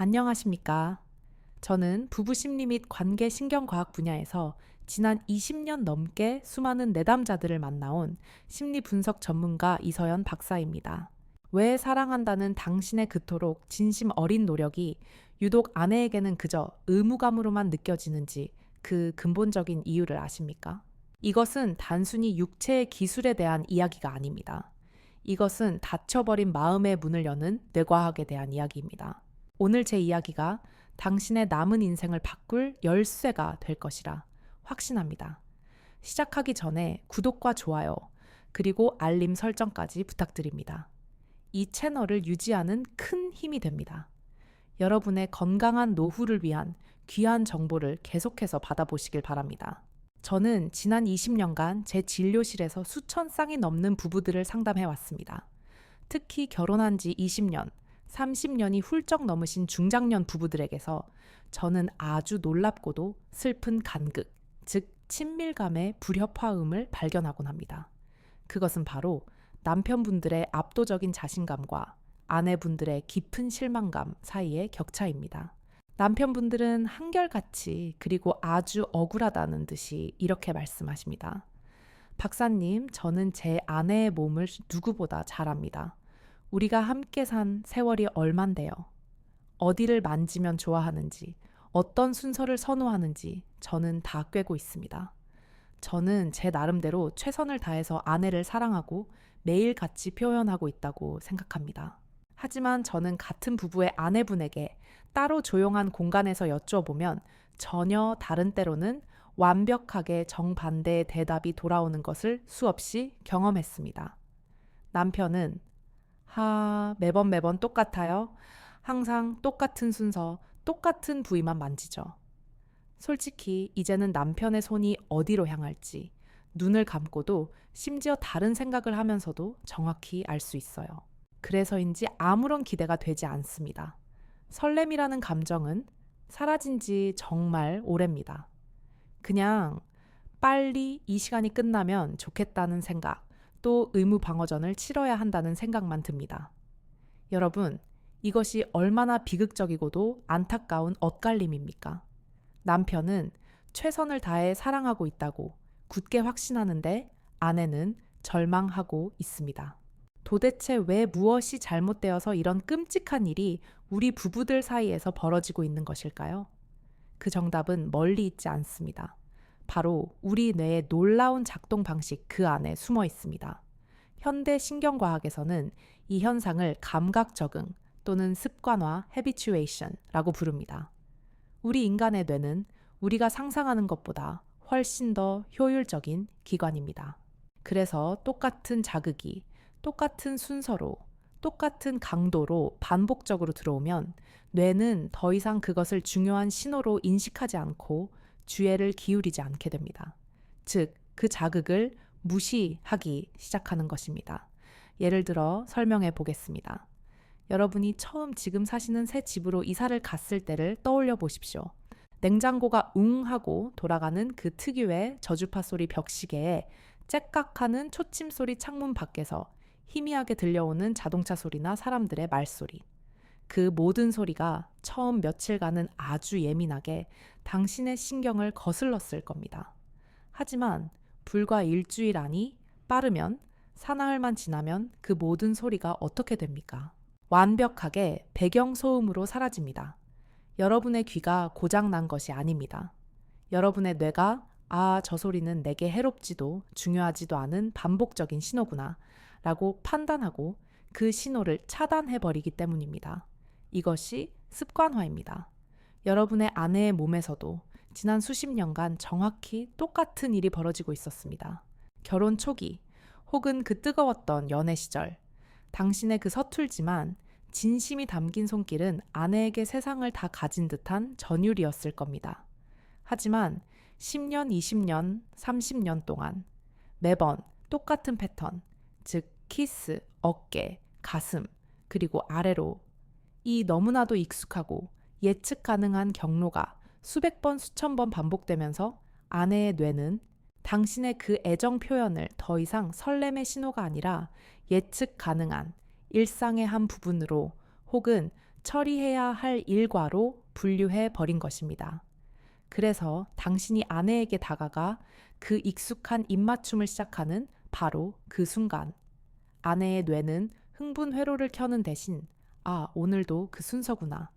안녕하십니까. 저는 부부 심리 및 관계 신경과학 분야에서 지난 20년 넘게 수많은 내담자들을 만나온 심리 분석 전문가 이서연 박사입니다. 왜 사랑한다는 당신의 그토록 진심 어린 노력이 유독 아내에게는 그저 의무감으로만 느껴지는지 그 근본적인 이유를 아십니까? 이것은 단순히 육체의 기술에 대한 이야기가 아닙니다. 이것은 닫혀버린 마음의 문을 여는 뇌과학에 대한 이야기입니다. 오늘 제 이야기가 당신의 남은 인생을 바꿀 열쇠가 될 것이라 확신합니다. 시작하기 전에 구독과 좋아요, 그리고 알림 설정까지 부탁드립니다. 이 채널을 유지하는 큰 힘이 됩니다. 여러분의 건강한 노후를 위한 귀한 정보를 계속해서 받아보시길 바랍니다. 저는 지난 20년간 제 진료실에서 수천 쌍이 넘는 부부들을 상담해 왔습니다. 특히 결혼한 지 20년, 30년이 훌쩍 넘으신 중장년 부부들에게서 저는 아주 놀랍고도 슬픈 간극, 즉 친밀감의 불협화음을 발견하곤 합니다. 그것은 바로 남편분들의 압도적인 자신감과 아내분들의 깊은 실망감 사이의 격차입니다. 남편분들은 한결같이 그리고 아주 억울하다는 듯이 이렇게 말씀하십니다. 박사님, 저는 제 아내의 몸을 누구보다 잘 압니다. 우리가 함께 산 세월이 얼만데요. 어디를 만지면 좋아하는지, 어떤 순서를 선호하는지 저는 다 꿰고 있습니다. 저는 제 나름대로 최선을 다해서 아내를 사랑하고 매일 같이 표현하고 있다고 생각합니다. 하지만 저는 같은 부부의 아내분에게 따로 조용한 공간에서 여쭈어보면 전혀 다른 때로는 완벽하게 정반대의 대답이 돌아오는 것을 수없이 경험했습니다. 남편은 매번 똑같아요. 항상 똑같은 순서, 똑같은 부위만 만지죠. 솔직히 이제는 남편의 손이 어디로 향할지 눈을 감고도 심지어 다른 생각을 하면서도 정확히 알 수 있어요. 그래서인지 아무런 기대가 되지 않습니다. 설렘이라는 감정은 사라진 지 정말 오래입니다. 그냥 빨리 이 시간이 끝나면 좋겠다는 생각, 또 의무 방어전을 치러야 한다는 생각만 듭니다. 여러분, 이것이 얼마나 비극적이고도 안타까운 엇갈림입니까? 남편은 최선을 다해 사랑하고 있다고 굳게 확신하는데 아내는 절망하고 있습니다. 도대체 왜 무엇이 잘못되어서 이런 끔찍한 일이 우리 부부들 사이에서 벌어지고 있는 것일까요? 그 정답은 멀리 있지 않습니다. 바로 우리 뇌의 놀라운 작동 방식 그 안에 숨어 있습니다. 현대 신경과학에서는 이 현상을 감각 적응 또는 습관화 (habituation라고) 부릅니다. 우리 인간의 뇌는 우리가 상상하는 것보다 훨씬 더 효율적인 기관입니다. 그래서 똑같은 자극이 똑같은 순서로 똑같은 강도로 반복적으로 들어오면 뇌는 더 이상 그것을 중요한 신호로 인식하지 않고 주의를 기울이지 않게 됩니다. 즉, 그 자극을 무시하기 시작하는 것입니다. 예를 들어 설명해 보겠습니다. 여러분이 처음 지금 사시는 새 집으로 이사를 갔을 때를 떠올려 보십시오. 냉장고가 웅 하고 돌아가는 그 특유의 저주파 소리 벽시계에 째깍하는 초침 소리 창문 밖에서 희미하게 들려오는 자동차 소리나 사람들의 말소리. 그 모든 소리가 처음 며칠간은 아주 예민하게 당신의 신경을 거슬렀을 겁니다. 하지만 불과 일주일 안이 빠르면 사나흘만 지나면 그 모든 소리가 어떻게 됩니까? 완벽하게 배경소음으로 사라집니다. 여러분의 귀가 고장난 것이 아닙니다. 여러분의 뇌가 저 소리는 내게 해롭지도 중요하지도 않은 반복적인 신호구나 라고 판단하고 그 신호를 차단해버리기 때문입니다. 이것이 습관화입니다. 여러분의 아내의 몸에서도 지난 수십 년간 정확히 똑같은 일이 벌어지고 있었습니다. 결혼 초기 혹은 그 뜨거웠던 연애 시절, 당신의 그 서툴지만 진심이 담긴 손길은 아내에게 세상을 다 가진 듯한 전율이었을 겁니다. 하지만 10년, 20년, 30년 동안 매번 똑같은 패턴, 즉 키스, 어깨, 가슴, 그리고 아래로 이 너무나도 익숙하고 예측 가능한 경로가 수백 번, 수천 번 반복되면서 아내의 뇌는 당신의 그 애정 표현을 더 이상 설렘의 신호가 아니라 예측 가능한 일상의 한 부분으로 혹은 처리해야 할 일과로 분류해 버린 것입니다. 그래서 당신이 아내에게 다가가 그 익숙한 입맞춤을 시작하는 바로 그 순간, 아내의 뇌는 흥분 회로를 켜는 대신 아, 오늘도 그 순서구나.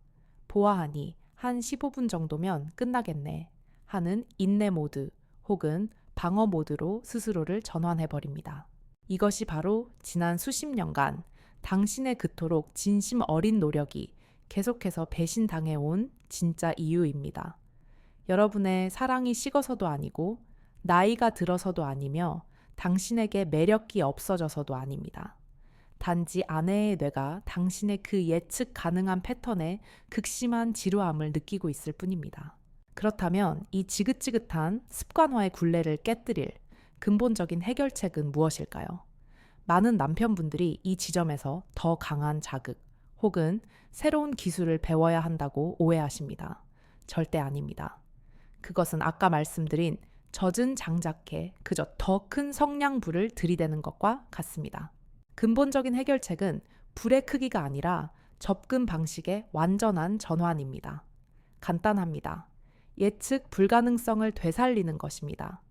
보아하니 한 15분 정도면 끝나겠네. 하는 인내 모드 혹은 방어 모드로 스스로를 전환해버립니다. 이것이 바로 지난 수십 년간 당신의 그토록 진심 어린 노력이 계속해서 배신당해온 진짜 이유입니다. 여러분의 사랑이 식어서도 아니고 나이가 들어서도 아니며 당신에게 매력이 없어져서도 아닙니다. 단지 아내의 뇌가 당신의 그 예측 가능한 패턴에 극심한 지루함을 느끼고 있을 뿐입니다. 그렇다면 이 지긋지긋한 습관화의 굴레를 깨뜨릴 근본적인 해결책은 무엇일까요? 많은 남편분들이 이 지점에서 더 강한 자극 혹은 새로운 기술을 배워야 한다고 오해하십니다. 절대 아닙니다. 그것은 아까 말씀드린 젖은 장작에 그저 더 큰 성냥불을 들이대는 것과 같습니다. 근본적인 해결책은 불의 크기가 아니라 접근 방식의 완전한 전환입니다. 간단합니다. 예측 불가능성을 되살리는 것입니다.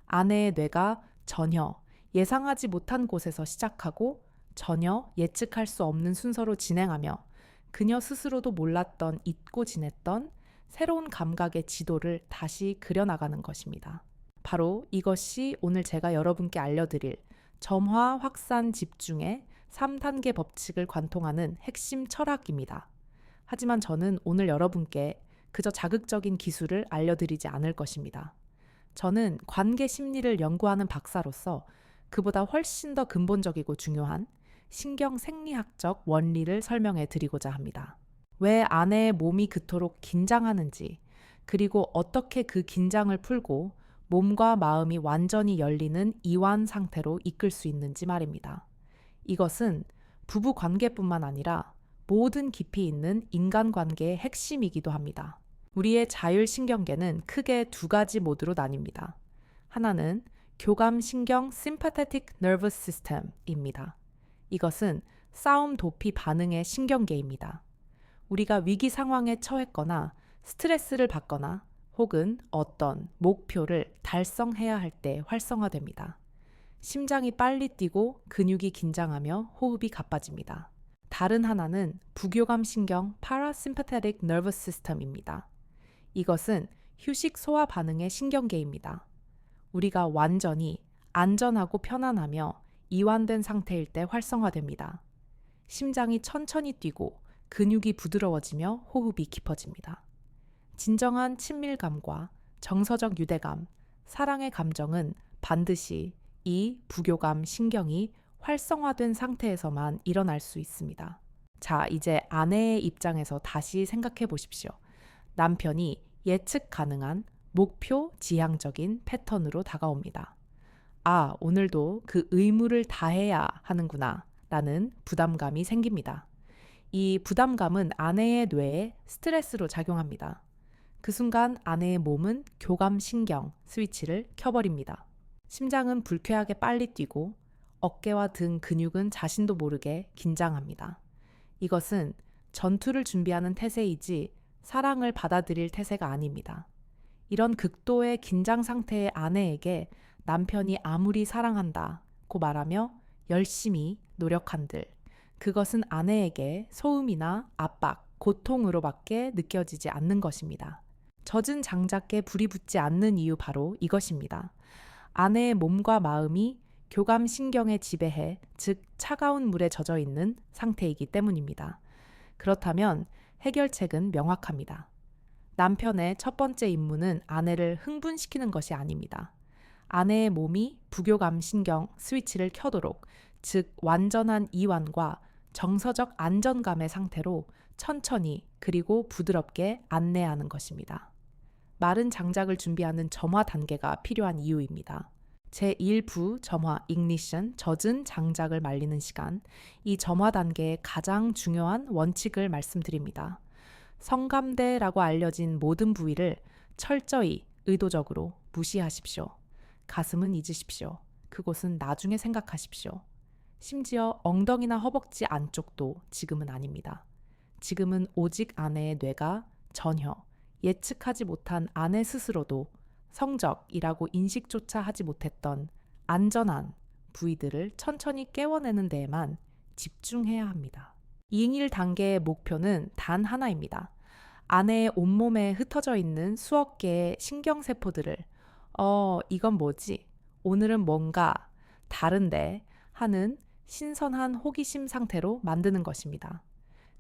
아내의 뇌가 전혀 예상하지 못한 곳에서 시작하고 전혀 예측할 수 없는 순서로 진행하며 그녀 스스로도 몰랐던 잊고 지냈던 새로운 감각의 지도를 다시 그려나가는 것입니다. 바로 이것이 오늘 제가 여러분께 알려드릴 점화, 확산, 집중의 3단계 법칙을 관통하는 핵심 철학입니다. 하지만 저는 오늘 여러분께 그저 자극적인 기술을 알려드리지 않을 것입니다. 저는 관계 심리를 연구하는 박사로서 그보다 훨씬 더 근본적이고 중요한 신경 생리학적 원리를 설명해 드리고자 합니다. 왜 아내의 몸이 그토록 긴장하는지, 그리고 어떻게 그 긴장을 풀고 몸과 마음이 완전히 열리는 이완 상태로 이끌 수 있는지 말입니다. 이것은 부부 관계뿐만 아니라 모든 깊이 있는 인간관계의 핵심이기도 합니다. 우리의 자율신경계는 크게 두 가지 모드로 나뉩니다. 하나는 교감신경 sympathetic nervous system입니다. 이것은 싸움 도피 반응의 신경계입니다. 우리가 위기 상황에 처했거나 스트레스를 받거나 혹은 어떤 목표를 달성해야 할 때 활성화됩니다. 심장이 빨리 뛰고 근육이 긴장하며 호흡이 가빠집니다. 다른 하나는 부교감 신경 parasympathetic nervous system입니다. 이것은 휴식 소화 반응의 신경계입니다. 우리가 완전히 안전하고 편안하며 이완된 상태일 때 활성화됩니다. 심장이 천천히 뛰고 근육이 부드러워지며 호흡이 깊어집니다. 진정한 친밀감과 정서적 유대감, 사랑의 감정은 반드시 이 부교감 신경이 활성화된 상태에서만 일어날 수 있습니다. 자, 이제 아내의 입장에서 다시 생각해 보십시오. 남편이 예측 가능한 목표 지향적인 패턴으로 다가옵니다. 아, 오늘도 그 의무를 다해야 하는구나 라는 부담감이 생깁니다. 이 부담감은 아내의 뇌에 스트레스로 작용합니다. 그 순간 아내의 몸은 교감신경 스위치를 켜버립니다. 심장은 불쾌하게 빨리 뛰고 어깨와 등 근육은 자신도 모르게 긴장합니다. 이것은 전투를 준비하는 태세이지 사랑을 받아들일 태세가 아닙니다. 이런 극도의 긴장 상태의 아내에게 남편이 아무리 사랑한다고 말하며 열심히 노력한들 그것은 아내에게 소음이나 압박, 고통으로밖에 느껴지지 않는 것입니다. 젖은 장작에 불이 붙지 않는 이유 바로 이것입니다. 아내의 몸과 마음이 교감신경에 지배해 즉 차가운 물에 젖어 있는 상태이기 때문입니다. 그렇다면 해결책은 명확합니다. 남편의 첫 번째 임무는 아내를 흥분시키는 것이 아닙니다. 아내의 몸이 부교감신경 스위치를 켜도록 즉 완전한 이완과 정서적 안정감의 상태로 천천히 그리고 부드럽게 안내하는 것입니다. 마른 장작을 준비하는 점화 단계가 필요한 이유입니다. 제1부 점화 ignition 젖은 장작을 말리는 시간, 이 점화 단계의 가장 중요한 원칙을 말씀드립니다. 성감대라고 알려진 모든 부위를 철저히 의도적으로 무시하십시오. 가슴은 잊으십시오. 그곳은 나중에 생각하십시오. 심지어 엉덩이나 허벅지 안쪽도 지금은 아닙니다. 지금은 오직 아내의 뇌가 전혀 예측하지 못한 아내 스스로도 성적이라고 인식조차 하지 못했던 안전한 부위들을 천천히 깨워내는 데에만 집중해야 합니다. 이 일 단계의 목표는 단 하나입니다. 아내의 온몸에 흩어져 있는 수억 개의 신경세포들을 이건 뭐지? 오늘은 뭔가 다른데 하는 신선한 호기심 상태로 만드는 것입니다.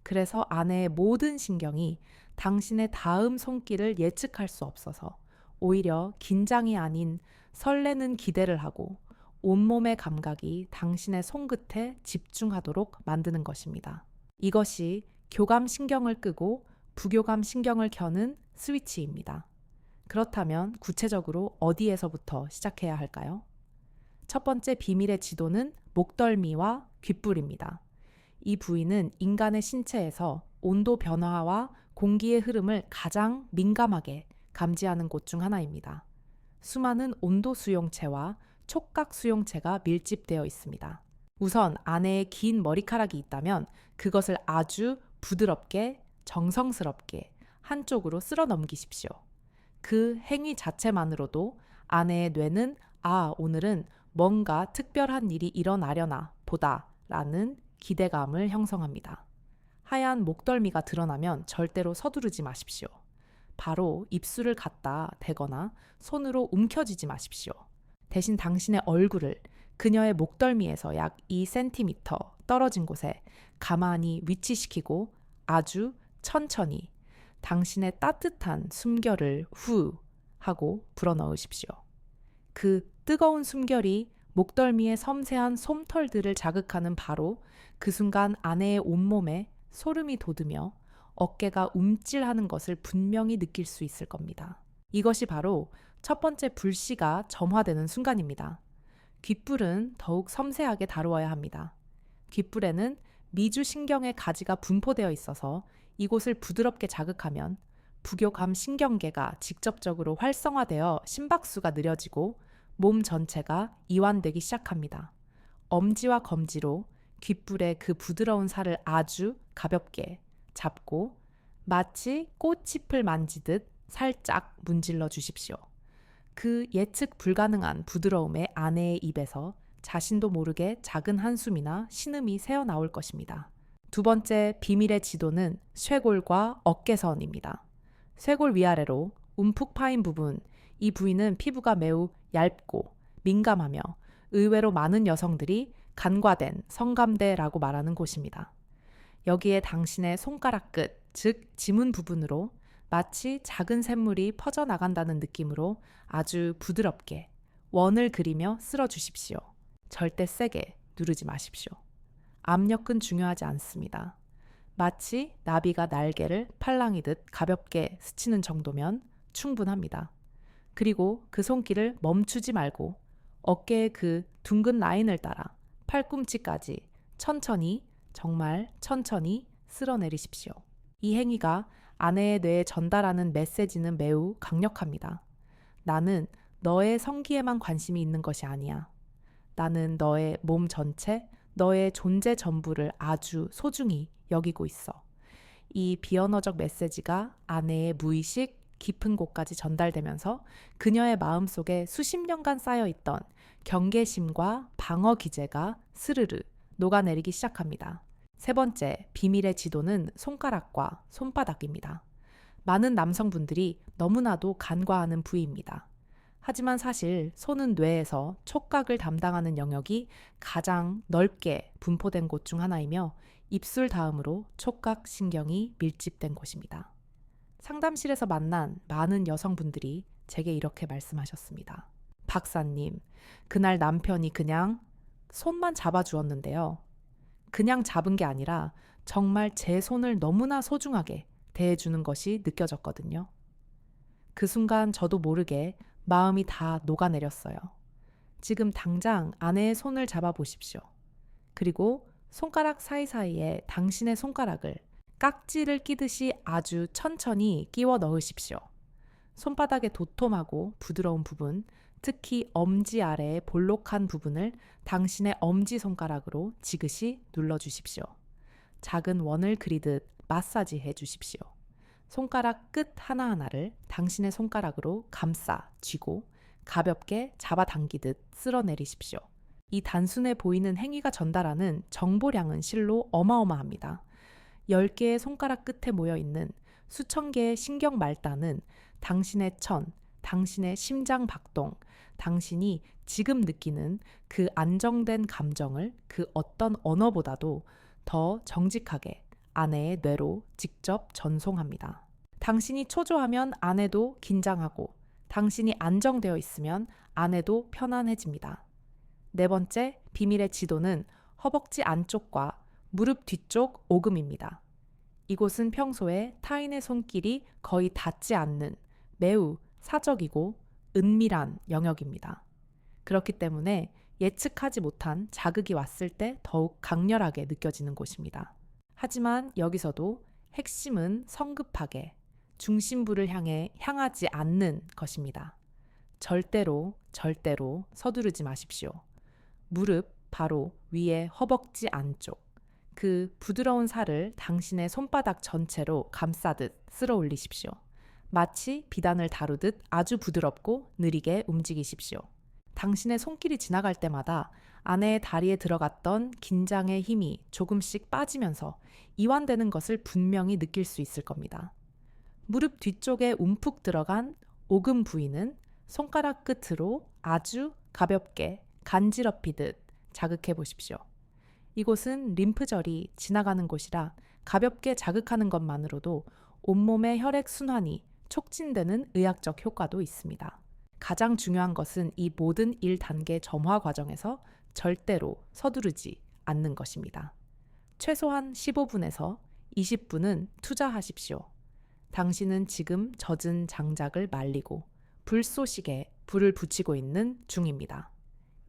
그래서 아내의 모든 신경이 당신의 다음 손길을 예측할 수 없어서 오히려 긴장이 아닌 설레는 기대를 하고 온몸의 감각이 당신의 손끝에 집중하도록 만드는 것입니다. 이것이 교감 신경을 끄고 부교감 신경을 켜는 스위치입니다. 그렇다면 구체적으로 어디에서부터 시작해야 할까요? 첫 번째 비밀의 지도는 목덜미와 귓불입니다. 이 부위는 인간의 신체에서 온도 변화와 공기의 흐름을 가장 민감하게 감지하는 곳 중 하나입니다. 수많은 온도 수용체와 촉각 수용체가 밀집되어 있습니다. 우선 아내의 긴 머리카락이 있다면 그것을 아주 부드럽게 정성스럽게 한쪽으로 쓸어 넘기십시오. 그 행위 자체만으로도 아내의 뇌는 오늘은 뭔가 특별한 일이 일어나려나 보다 라는 기대감을 형성합니다. 하얀 목덜미가 드러나면 절대로 서두르지 마십시오. 바로 입술을 갖다 대거나 손으로 움켜쥐지 마십시오. 대신 당신의 얼굴을 그녀의 목덜미에서 약 2cm 떨어진 곳에 가만히 위치시키고 아주 천천히 당신의 따뜻한 숨결을 후 하고 불어넣으십시오. 그 뜨거운 숨결이 목덜미의 섬세한 솜털들을 자극하는 바로 그 순간 아내의 온몸에 소름이 돋으며 어깨가 움찔하는 것을 분명히 느낄 수 있을 겁니다. 이것이 바로 첫 번째 불씨가 점화되는 순간입니다. 귓불은 더욱 섬세하게 다루어야 합니다. 귓불에는 미주신경의 가지가 분포되어 있어서 이곳을 부드럽게 자극하면 부교감 신경계가 직접적으로 활성화되어 심박수가 느려지고 몸 전체가 이완되기 시작합니다. 엄지와 검지로 귓불의 그 부드러운 살을 아주 가볍게 잡고 마치 꽃잎을 만지듯 살짝 문질러 주십시오. 그 예측 불가능한 부드러움에 아내의 입에서 자신도 모르게 작은 한숨이나 신음이 새어나올 것입니다. 두 번째 비밀의 지도는 쇄골과 어깨선입니다. 쇄골 위아래로 움푹 파인 부분, 이 부위는 피부가 매우 얇고 민감하며 의외로 많은 여성들이 간과된 성감대라고 말하는 곳입니다. 여기에 당신의 손가락 끝, 즉 지문 부분으로 마치 작은 샘물이 퍼져나간다는 느낌으로 아주 부드럽게 원을 그리며 쓸어주십시오. 절대 세게 누르지 마십시오. 압력은 중요하지 않습니다. 마치 나비가 날개를 팔랑이듯 가볍게 스치는 정도면 충분합니다. 그리고 그 손길을 멈추지 말고 어깨의 그 둥근 라인을 따라 팔꿈치까지 천천히, 정말 천천히 쓸어내리십시오. 이 행위가 아내의 뇌에 전달하는 메시지는 매우 강력합니다. 나는 너의 성기에만 관심이 있는 것이 아니야. 나는 너의 몸 전체, 너의 존재 전부를 아주 소중히 여기고 있어. 이 비언어적 메시지가 아내의 무의식 깊은 곳까지 전달되면서 그녀의 마음속에 수십 년간 쌓여있던 경계심과 방어 기제가 스르르 녹아내리기 시작합니다. 세 번째, 비밀의 지도는 손가락과 손바닥입니다. 많은 남성분들이 너무나도 간과하는 부위입니다. 하지만 사실 손은 뇌에서 촉각을 담당하는 영역이 가장 넓게 분포된 곳 중 하나이며 입술 다음으로 촉각 신경이 밀집된 곳입니다. 상담실에서 만난 많은 여성분들이 제게 이렇게 말씀하셨습니다. 박사님, 그날 남편이 그냥 손만 잡아주었는데요. 그냥 잡은 게 아니라 정말 제 손을 너무나 소중하게 대해주는 것이 느껴졌거든요. 그 순간 저도 모르게 마음이 다 녹아내렸어요. 지금 당장 아내의 손을 잡아보십시오. 그리고 손가락 사이사이에 당신의 손가락을 깍지를 끼듯이 아주 천천히 끼워 넣으십시오. 손바닥의 도톰하고 부드러운 부분, 특히 엄지 아래의 볼록한 부분을 당신의 엄지손가락으로 지그시 눌러주십시오. 작은 원을 그리듯 마사지 해 주십시오. 손가락 끝 하나하나를 당신의 손가락으로 감싸 쥐고 가볍게 잡아당기듯 쓸어내리십시오. 이 단순해 보이는 행위가 전달하는 정보량은 실로 어마어마합니다. 10개의 손가락 끝에 모여있는 수천 개의 신경 말단은 당신의 천, 당신의 심장 박동, 당신이 지금 느끼는 그 안정된 감정을 그 어떤 언어보다도 더 정직하게 아내의 뇌로 직접 전송합니다. 당신이 초조하면 아내도 긴장하고 당신이 안정되어 있으면 아내도 편안해집니다. 네 번째, 비밀의 지도는 허벅지 안쪽과 무릎 뒤쪽 오금입니다. 이곳은 평소에 타인의 손길이 거의 닿지 않는 매우 사적이고 은밀한 영역입니다. 그렇기 때문에 예측하지 못한 자극이 왔을 때 더욱 강렬하게 느껴지는 곳입니다. 하지만 여기서도 핵심은 성급하게 중심부를 향하지 않는 것입니다. 절대로 서두르지 마십시오. 무릎 바로 위에 허벅지 안쪽, 그 부드러운 살을 당신의 손바닥 전체로 감싸듯 쓸어 올리십시오. 마치 비단을 다루듯 아주 부드럽고 느리게 움직이십시오. 당신의 손길이 지나갈 때마다 아내의 다리에 들어갔던 긴장의 힘이 조금씩 빠지면서 이완되는 것을 분명히 느낄 수 있을 겁니다. 무릎 뒤쪽에 움푹 들어간 오금 부위는 손가락 끝으로 아주 가볍게 간지럽히듯 자극해 보십시오. 이곳은 림프절이 지나가는 곳이라 가볍게 자극하는 것만으로도 온몸의 혈액 순환이 촉진되는 의학적 효과도 있습니다. 가장 중요한 것은 이 모든 1단계 점화 과정에서 절대로 서두르지 않는 것입니다. 최소한 15분에서 20분은 투자하십시오. 당신은 지금 젖은 장작을 말리고 불쏘시개에 불을 붙이고 있는 중입니다.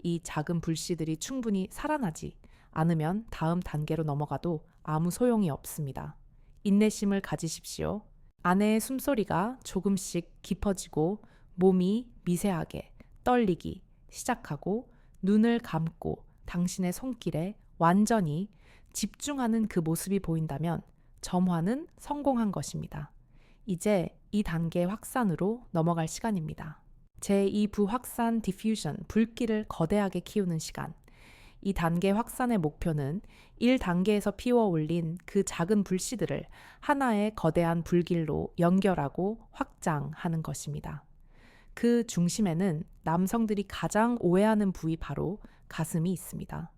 이 작은 불씨들이 충분히 살아나지 않으면 다음 단계로 넘어가도 아무 소용이 없습니다. 인내심을 가지십시오. 아내의 숨소리가 조금씩 깊어지고 몸이 미세하게 떨리기 시작하고 눈을 감고 당신의 손길에 완전히 집중하는 그 모습이 보인다면 점화는 성공한 것입니다. 이제 이 단계 확산으로 넘어갈 시간입니다. 제2부 확산 디퓨전, 불길을 거대하게 키우는 시간. 이 단계 확산의 목표는 1단계에서 피워 올린 그 작은 불씨들을 하나의 거대한 불길로 연결하고 확장하는 것입니다. 그 중심에는 남성들이 가장 오해하는 부위 바로 가슴이 있습니다.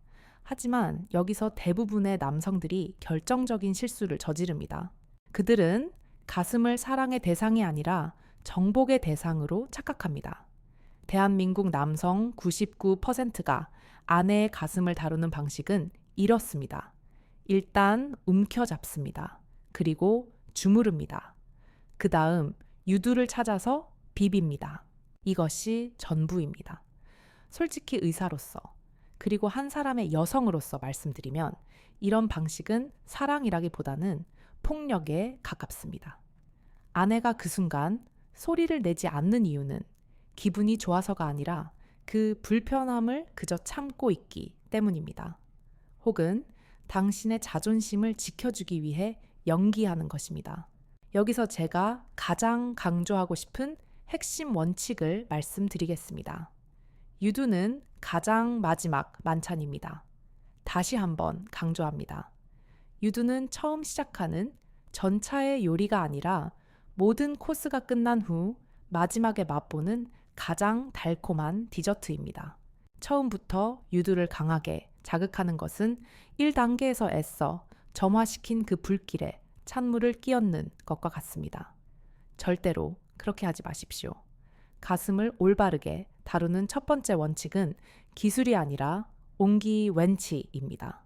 하지만 여기서 대부분의 남성들이 결정적인 실수를 저지릅니다. 그들은 가슴을 사랑의 대상이 아니라 정복의 대상으로 착각합니다. 대한민국 남성 99%가 아내의 가슴을 다루는 방식은 이렇습니다. 일단 움켜잡습니다. 그리고 주무릅니다. 그 다음 유두를 찾아서 비빕니다. 이것이 전부입니다. 솔직히 의사로서 그리고 한 사람의 여성으로서 말씀드리면 이런 방식은 사랑이라기보다는 폭력에 가깝습니다. 아내가 그 순간 소리를 내지 않는 이유는 기분이 좋아서가 아니라 그 불편함을 그저 참고 있기 때문입니다. 혹은 당신의 자존심을 지켜주기 위해 연기하는 것입니다. 여기서 제가 가장 강조하고 싶은 핵심 원칙을 말씀드리겠습니다. 유두는 가장 마지막 만찬입니다. 다시 한번 강조합니다. 유두는 처음 시작하는 전차의 요리가 아니라 모든 코스가 끝난 후 마지막에 맛보는 가장 달콤한 디저트입니다. 처음부터 유두를 강하게 자극하는 것은 1단계에서 애써 점화시킨 그 불길에 찬물을 끼얹는 것과 같습니다. 절대로 그렇게 하지 마십시오. 가슴을 올바르게 다루는 첫 번째 원칙은 기술이 아니라 옹기웬치입니다.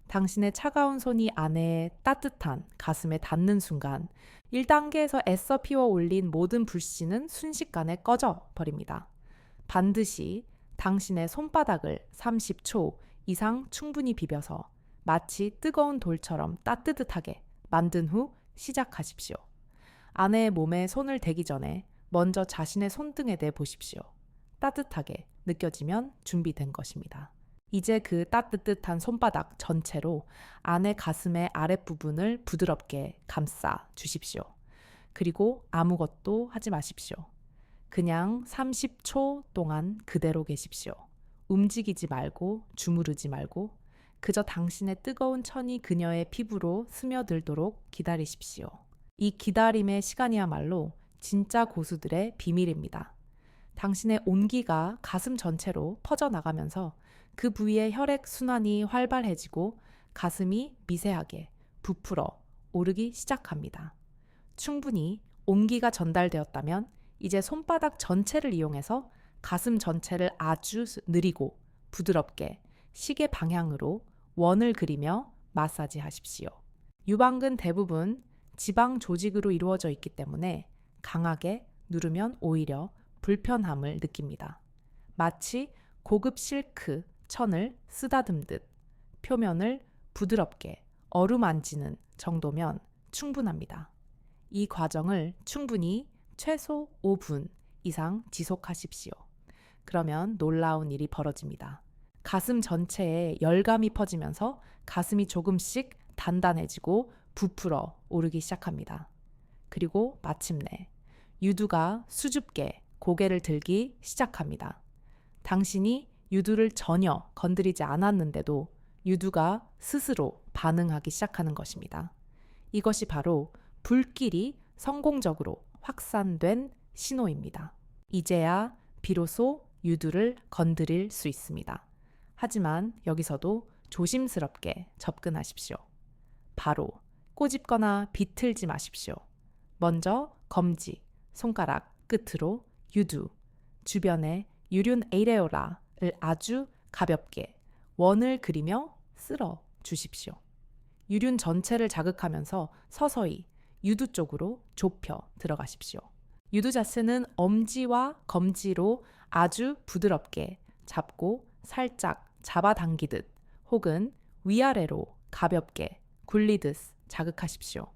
당신의 차가운 손이 아내의 따뜻한 가슴에 닿는 순간 1단계에서 애써 피워 올린 모든 불씨는 순식간에 꺼져 버립니다. 반드시 당신의 손바닥을 30초 이상 충분히 비벼서 마치 뜨거운 돌처럼 따뜻하게 만든 후 시작하십시오. 아내의 몸에 손을 대기 전에 먼저 자신의 손등에 대 보십시오. 따뜻하게 느껴지면 준비된 것입니다. 이제 그 따뜻한 손바닥 전체로 안의 가슴의 아랫부분을 부드럽게 감싸 주십시오. 그리고 아무것도 하지 마십시오. 그냥 30초 동안 그대로 계십시오. 움직이지 말고 주무르지 말고 그저 당신의 뜨거운 천이 그녀의 피부로 스며들도록 기다리십시오. 이 기다림의 시간이야말로 진짜 고수들의 비밀입니다. 당신의 온기가 가슴 전체로 퍼져나가면서 그 부위의 혈액 순환이 활발해지고 가슴이 미세하게 부풀어 오르기 시작합니다. 충분히 온기가 전달되었다면 이제 손바닥 전체를 이용해서 가슴 전체를 아주 느리고 부드럽게 시계 방향으로 원을 그리며 마사지 하십시오. 유방근 대부분 지방 조직으로 이루어져 있기 때문에 강하게 누르면 오히려 불편함을 느낍니다. 마치 고급 실크 천을 쓰다듬듯 표면을 부드럽게 어루만지는 정도면 충분합니다. 이 과정을 충분히 최소 5분 이상 지속하십시오. 그러면 놀라운 일이 벌어집니다. 가슴 전체에 열감이 퍼지면서 가슴이 조금씩 단단해지고 부풀어 오르기 시작합니다. 그리고 마침내 유두가 수줍게 고개를 들기 시작합니다. 당신이 유두를 전혀 건드리지 않았는데도 유두가 스스로 반응하기 시작하는 것입니다. 이것이 바로 불길이 성공적으로 확산된 신호입니다. 이제야 비로소 유두를 건드릴 수 있습니다. 하지만 여기서도 조심스럽게 접근하십시오. 바로 꼬집거나 비틀지 마십시오. 먼저 검지, 손가락 끝으로 유두, 주변에 유륜 에이레올라를 아주 가볍게 원을 그리며 쓸어 주십시오. 유륜 전체를 자극하면서 서서히 유두 쪽으로 좁혀 들어가십시오. 유두 자체는 엄지와 검지로 아주 부드럽게 잡고 살짝 잡아당기듯 혹은 위아래로 가볍게 굴리듯 자극하십시오.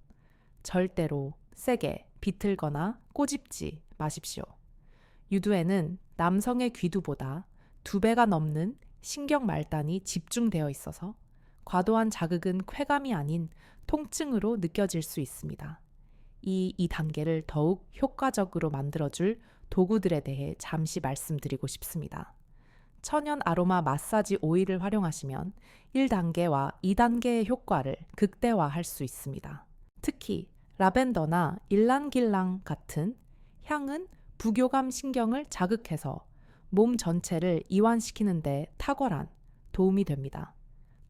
절대로 세게 비틀거나 꼬집지 마십시오. 유두에는 남성의 귀두보다 2배가 넘는 신경 말단이 집중되어 있어서 과도한 자극은 쾌감이 아닌 통증으로 느껴질 수 있습니다. 이 2단계를 더욱 효과적으로 만들어줄 도구들에 대해 잠시 말씀드리고 싶습니다. 천연 아로마 마사지 오일을 활용하시면 1단계와 2단계의 효과를 극대화할 수 있습니다. 특히 라벤더나 일랑길랑 같은 향은 부교감 신경을 자극해서 몸 전체를 이완시키는 데 탁월한 도움이 됩니다.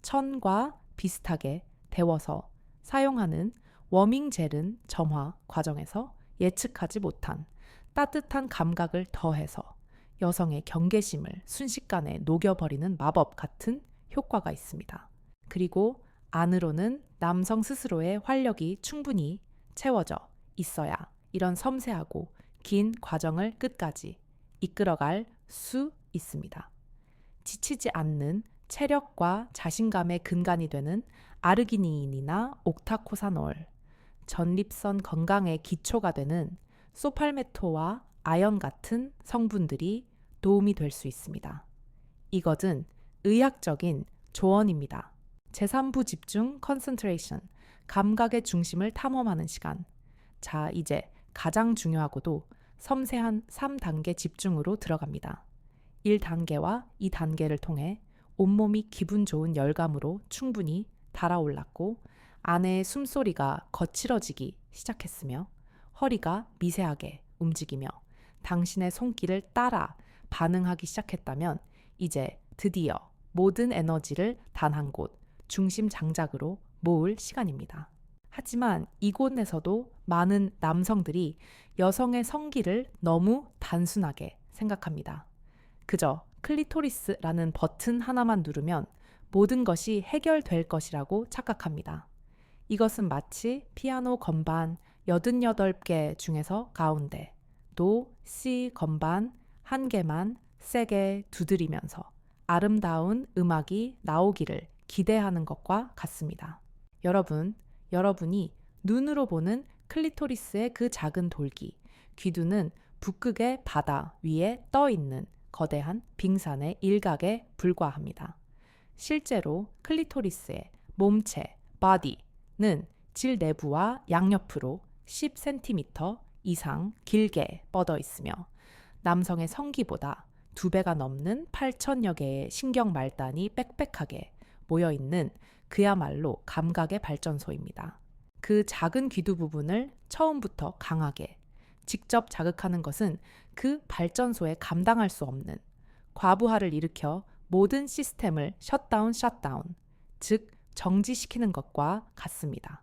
천과 비슷하게 데워서 사용하는 워밍 젤은 점화 과정에서 예측하지 못한 따뜻한 감각을 더해서 여성의 경계심을 순식간에 녹여버리는 마법 같은 효과가 있습니다. 그리고 안으로는 남성 스스로의 활력이 충분히 채워져 있어야 이런 섬세하고 긴 과정을 끝까지 이끌어갈 수 있습니다. 지치지 않는 체력과 자신감의 근간이 되는 아르기닌이나 옥타코사놀, 전립선 건강의 기초가 되는 소팔메토와 아연 같은 성분들이 도움이 될 수 있습니다. 이것은 의학적인 조언입니다. 제3부 집중 컨센트레이션, 감각의 중심을 탐험하는 시간. 자, 이제 가장 중요하고도 섬세한 3단계 집중으로 들어갑니다. 1단계와 2단계를 통해 온몸이 기분 좋은 열감으로 충분히 달아올랐고 아내의 숨소리가 거칠어지기 시작했으며 허리가 미세하게 움직이며 당신의 손길을 따라 반응하기 시작했다면 이제 드디어 모든 에너지를 단 한 곳, 중심 장작으로 모을 시간입니다. 하지만 이곳에서도 많은 남성들이 여성의 성기를 너무 단순하게 생각합니다. 그저 클리토리스라는 버튼 하나만 누르면 모든 것이 해결될 것이라고 착각합니다. 이것은 마치 피아노 건반 88개 중에서 가운데 도, 시 건반 1개만 세게 두드리면서 아름다운 음악이 나오기를 기대하는 것과 같습니다. 여러분이 눈으로 보는 클리토리스의 그 작은 돌기, 귀두는 북극의 바다 위에 떠 있는 거대한 빙산의 일각에 불과합니다. 실제로 클리토리스의 몸체, body는 질 내부와 양옆으로 10cm 이상 길게 뻗어 있으며 남성의 성기보다 2배가 넘는 8천여 개의 신경 말단이 빽빽하게 모여있는 그야말로 감각의 발전소입니다. 그 작은 귀두 부분을 처음부터 강하게 직접 자극하는 것은 그 발전소에 감당할 수 없는 과부하를 일으켜 모든 시스템을 셧다운, 즉 정지시키는 것과 같습니다.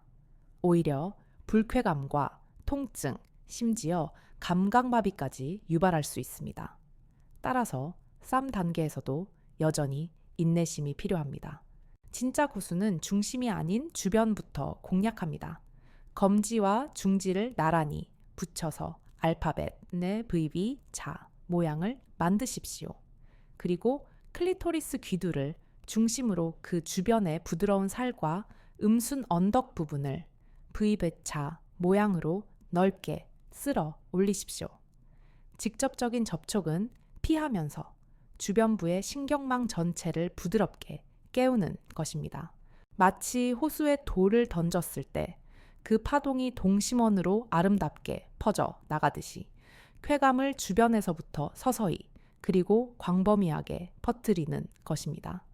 오히려 불쾌감과 통증, 심지어 감각마비까지 유발할 수 있습니다. 따라서 쌈 단계에서도 여전히 인내심이 필요합니다. 진짜 고수는 중심이 아닌 주변부터 공략합니다. 검지와 중지를 나란히 붙여서 알파벳의 VB, 자, 모양을 만드십시오. 그리고 클리토리스 귀두를 중심으로 그 주변의 부드러운 살과 음순 언덕 부분을 V자 모양으로 넓게 쓸어 올리십시오. 직접적인 접촉은 피하면서 주변부의 신경망 전체를 부드럽게 깨우는 것입니다. 마치 호수에 돌을 던졌을 때 그 파동이 동심원으로 아름답게 퍼져 나가듯이 쾌감을 주변에서부터 서서히 그리고 광범위하게 퍼뜨리는 것입니다.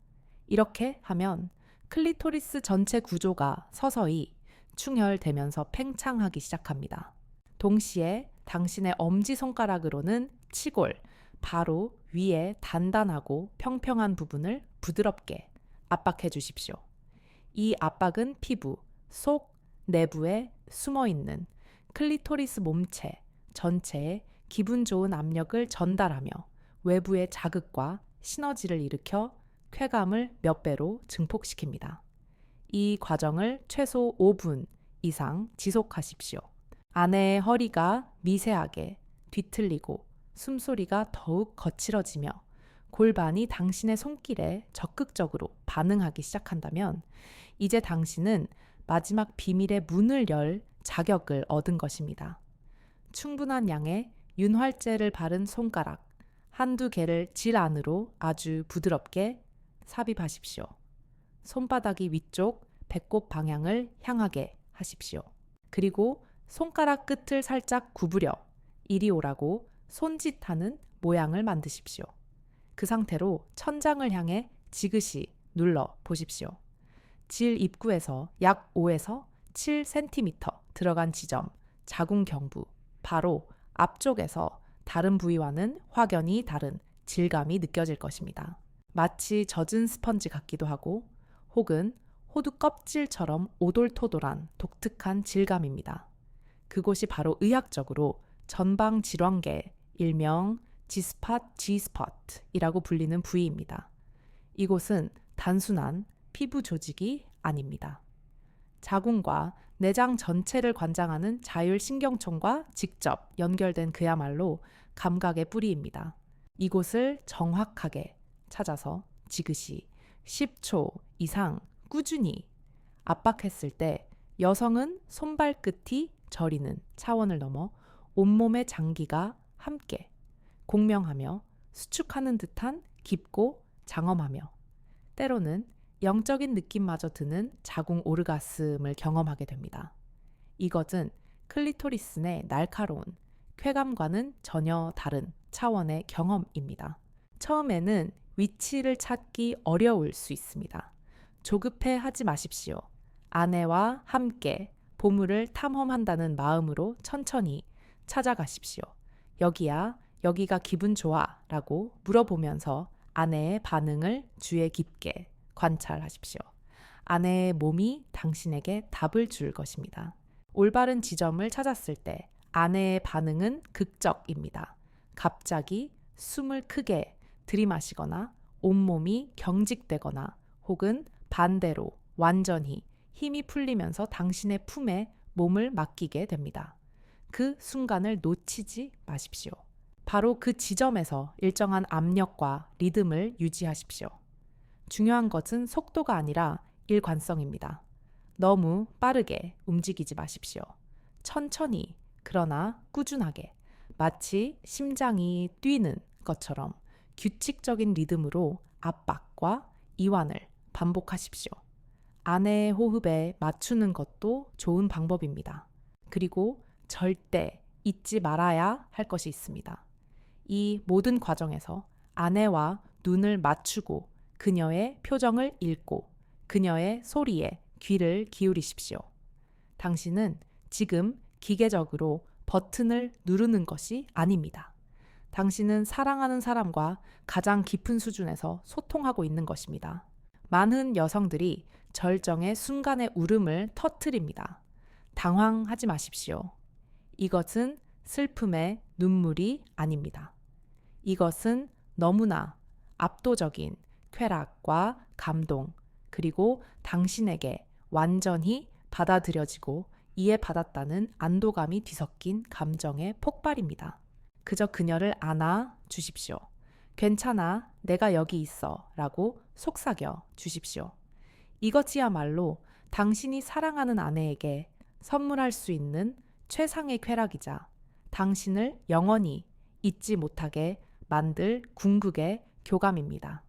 이렇게 하면 클리토리스 전체 구조가 서서히 충혈되면서 팽창하기 시작합니다. 동시에 당신의 엄지손가락으로는 치골, 바로 위에 단단하고 평평한 부분을 부드럽게 압박해 주십시오. 이 압박은 피부, 속, 내부에 숨어있는 클리토리스 몸체 전체에 기분 좋은 압력을 전달하며 외부의 자극과 시너지를 일으켜 쾌감을 몇 배로 증폭시킵니다. 이 과정을 최소 5분 이상 지속하십시오. 아내의 허리가 미세하게 뒤틀리고 숨소리가 더욱 거칠어지며 골반이 당신의 손길에 적극적으로 반응하기 시작한다면 이제 당신은 마지막 비밀의 문을 열 자격을 얻은 것입니다. 충분한 양의 윤활제를 바른 손가락 한두 개를 질 안으로 아주 부드럽게 삽입하십시오. 손바닥이 위쪽 배꼽 방향을 향하게 하십시오. 그리고 손가락 끝을 살짝 구부려 이리 오라고 손짓하는 모양을 만드십시오. 그 상태로 천장을 향해 지그시 눌러 보십시오. 질 입구에서 약 5에서 7cm 들어간 지점, 자궁 경부, 바로 앞쪽에서 다른 부위와는 확연히 다른 질감이 느껴질 것입니다. 마치 젖은 스펀지 같기도 하고 혹은 호두 껍질처럼 오돌토돌한 독특한 질감입니다. 그곳이 바로 의학적으로 전방 질환계 일명 G스팟이라고 불리는 부위입니다. 이곳은 단순한 피부 조직이 아닙니다. 자궁과 내장 전체를 관장하는 자율신경총과 직접 연결된 그야말로 감각의 뿌리입니다. 이곳을 정확하게 찾아서 지그시 10초 이상 꾸준히 압박했을 때 여성은 손발끝이 저리는 차원을 넘어 온몸의 장기가 함께 공명하며 수축하는 듯한 깊고 장엄하며 때로는 영적인 느낌마저 드는 자궁 오르가슴을 경험하게 됩니다. 이것은 클리토리스 내 날카로운 쾌감과는 전혀 다른 차원의 경험입니다. 처음에는 위치를 찾기 어려울 수 있습니다. 조급해 하지 마십시오. 아내와 함께 보물을 탐험한다는 마음으로 천천히 찾아가십시오. 여기야, 여기가 기분 좋아 라고 물어보면서 아내의 반응을 주의 깊게 관찰하십시오. 아내의 몸이 당신에게 답을 줄 것입니다. 올바른 지점을 찾았을 때 아내의 반응은 극적입니다. 갑자기 숨을 크게 들이마시거나 온몸이 경직되거나 혹은 반대로 완전히 힘이 풀리면서 당신의 품에 몸을 맡기게 됩니다. 그 순간을 놓치지 마십시오. 바로 그 지점에서 일정한 압력과 리듬을 유지하십시오. 중요한 것은 속도가 아니라 일관성입니다. 너무 빠르게 움직이지 마십시오. 천천히 그러나 꾸준하게 마치 심장이 뛰는 것처럼 규칙적인 리듬으로 압박과 이완을 반복하십시오. 아내의 호흡에 맞추는 것도 좋은 방법입니다. 그리고 절대 잊지 말아야 할 것이 있습니다. 이 모든 과정에서 아내와 눈을 맞추고 그녀의 표정을 읽고 그녀의 소리에 귀를 기울이십시오. 당신은 지금 기계적으로 버튼을 누르는 것이 아닙니다. 당신은 사랑하는 사람과 가장 깊은 수준에서 소통하고 있는 것입니다. 많은 여성들이 절정의 순간의 울음을 터뜨립니다. 당황하지 마십시오. 이것은 슬픔의 눈물이 아닙니다. 이것은 너무나 압도적인 쾌락과 감동, 그리고 당신에게 완전히 받아들여지고 이해받았다는 안도감이 뒤섞인 감정의 폭발입니다. 그저 그녀를 안아 주십시오. 괜찮아, 내가 여기 있어 라고 속삭여 주십시오. 이것이야말로 당신이 사랑하는 아내에게 선물할 수 있는 최상의 쾌락이자 당신을 영원히 잊지 못하게 만들 궁극의 교감입니다.